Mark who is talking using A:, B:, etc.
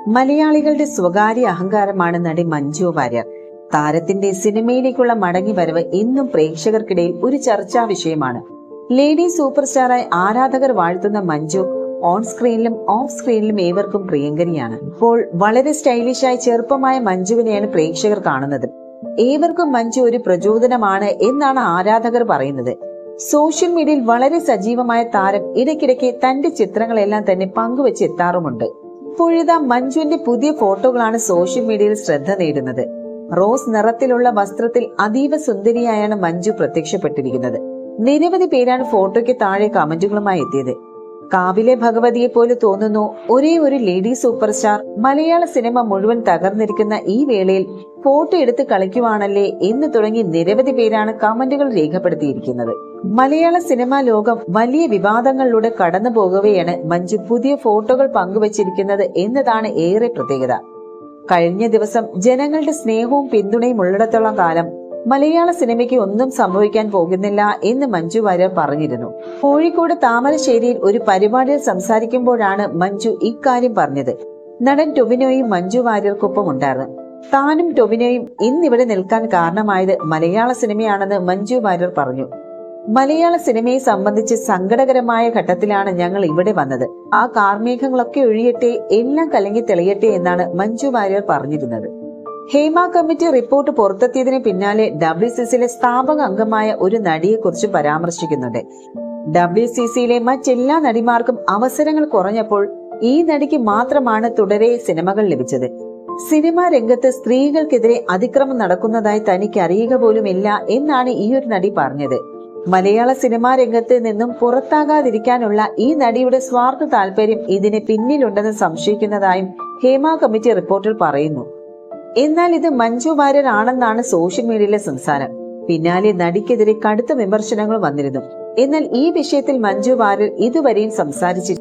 A: മലയാളികളുടെ സ്വകാര്യ അഹങ്കാരമാണ് നടി മഞ്ജു വാര്യർ. താരത്തിന്റെ സിനിമയിലേക്കുള്ള മടങ്ങിവരവ് ഇന്നും പ്രേക്ഷകർക്കിടയിൽ ഒരു ചർച്ചാ വിഷയമാണ്. ലേഡി സൂപ്പർ സ്റ്റാറായി ആരാധകർ വാഴ്ത്തുന്ന മഞ്ജു ഓൺ സ്ക്രീനിലും ഓഫ് സ്ക്രീനിലും ഏവർക്കും പ്രിയങ്കരിയാണ്. ഇപ്പോൾ വളരെ സ്റ്റൈലിഷായി ചെറുപ്പമായ മഞ്ജുവിനെയാണ് പ്രേക്ഷകർ കാണുന്നത്. ഏവർക്കും മഞ്ജു ഒരു പ്രചോദനമാണ് എന്നാണ് ആരാധകർ പറയുന്നത്. സോഷ്യൽ മീഡിയയിൽ വളരെ സജീവമായ താരം ഇടയ്ക്കിടയ്ക്ക് തന്റെ ചിത്രങ്ങളെല്ലാം തന്നെ പങ്കുവെച്ച് എത്താറുമുണ്ട്. ഇപ്പോഴിതാ മഞ്ജുവിന്റെ പുതിയ ഫോട്ടോകളാണ് സോഷ്യൽ മീഡിയയിൽ ശ്രദ്ധ നേടുന്നത്. റോസ് നിറത്തിലുള്ള വസ്ത്രത്തിൽ അതീവ സുന്ദരിയായാണ് മഞ്ജു പ്രത്യക്ഷപ്പെട്ടിരിക്കുന്നത്. നിരവധി പേരാണ് ഫോട്ടോയ്ക്ക് താഴെ കമന്റുകളുമായി എത്തിയത്. കാവിലെ ഭഗവതിയെ പോലെ തോന്നുന്നു, ഒരേ ഒരു ലേഡി സൂപ്പർ സ്റ്റാർ, മലയാള സിനിമ മുഴുവൻ തകർന്നിരിക്കുന്ന ഈ വേളയിൽ ഫോട്ടോ എടുത്ത് കളിക്കുവാണല്ലേ എന്ന് തുടങ്ങി നിരവധി പേരാണ് കമന്റുകൾ രേഖപ്പെടുത്തിയിരിക്കുന്നത്. മലയാള സിനിമാ ലോകം വലിയ വിവാദങ്ങളിലൂടെ കടന്നു പോകവെയാണ് മഞ്ജു പുതിയ ഫോട്ടോകൾ പങ്കുവച്ചിരിക്കുന്നത് എന്നതാണ് ഏറെ പ്രത്യേകത. കഴിഞ്ഞ ദിവസം ജനങ്ങളുടെ സ്നേഹവും പിന്തുണയും ഉള്ളിടത്തോളം കാലം മലയാള സിനിമയ്ക്ക് ഒന്നും സംഭവിക്കാൻ പോകുന്നില്ല എന്ന് മഞ്ജു വാര്യർ പറഞ്ഞിരുന്നു. കോഴിക്കോട് താമരശ്ശേരിയിൽ ഒരു പരിപാടിയിൽ സംസാരിക്കുമ്പോഴാണ് മഞ്ജു ഇക്കാര്യം പറഞ്ഞത്. നടൻ ടൊവിനോയും മഞ്ജു വാര്യർക്കൊപ്പം ഉണ്ടായിരുന്നു. താനും ടൊവിനോയും ഇന്നിവിടെ നിൽക്കാൻ കാരണമായത് മലയാള സിനിമയാണെന്ന് മഞ്ജു വാര്യർ പറഞ്ഞു. മലയാള സിനിമയെ സംബന്ധിച്ച് സങ്കടകരമായ ഘട്ടത്തിലാണ് ഞങ്ങൾ ഇവിടെ വന്നത്. ആ കാർമേഘങ്ങളൊക്കെ ഒഴിയട്ടെ, എല്ലാം കലങ്ങി തെളിയട്ടെ എന്നാണ് മഞ്ജു വാര്യർ പറഞ്ഞിരുന്നത്. ഹേമ കമ്മിറ്റി റിപ്പോർട്ട് പുറത്തെത്തിയതിന് പിന്നാലെ WCCയിലെ സ്ഥാപക അംഗമായ ഒരു നടിയെക്കുറിച്ച് പരാമർശിക്കുന്നുണ്ട്. WCCയിലെ മറ്റെല്ലാ നടിമാർക്കും അവസരങ്ങൾ കുറഞ്ഞപ്പോൾ ഈ നടിക്ക് മാത്രമാണ് തുടരെ സിനിമകൾ ലഭിച്ചത്. സിനിമാ രംഗത്ത് സ്ത്രീകൾക്കെതിരെ അതിക്രമം നടക്കുന്നതായി തനിക്ക് അറിയുക പോലുമില്ല എന്നാണ് ഈ ഒരു നടി പറഞ്ഞത്. മലയാള സിനിമാ രംഗത്ത് നിന്നും പുറത്താകാതിരിക്കാനുള്ള ഈ നടിയുടെ സ്വാർത്ഥ താല്പര്യം ഇതിന് പിന്നിലുണ്ടെന്ന് സംശയിക്കുന്നതായും ഹേമ കമ്മിറ്റി റിപ്പോർട്ടിൽ പറയുന്നു. എന്നാൽ ഇത് മഞ്ജു വാര്യർ ആണെന്നാണ് സോഷ്യൽ മീഡിയയിലെ സംസാരം. പിന്നാലെ നടിക്കെതിരെ കടുത്ത വിമർശനങ്ങൾ വന്നിരുന്നു. എന്നാൽ ഈ വിഷയത്തിൽ മഞ്ജു വാര്യർ ഇതുവരെയും സംസാരിച്ചിട്ടില്ല.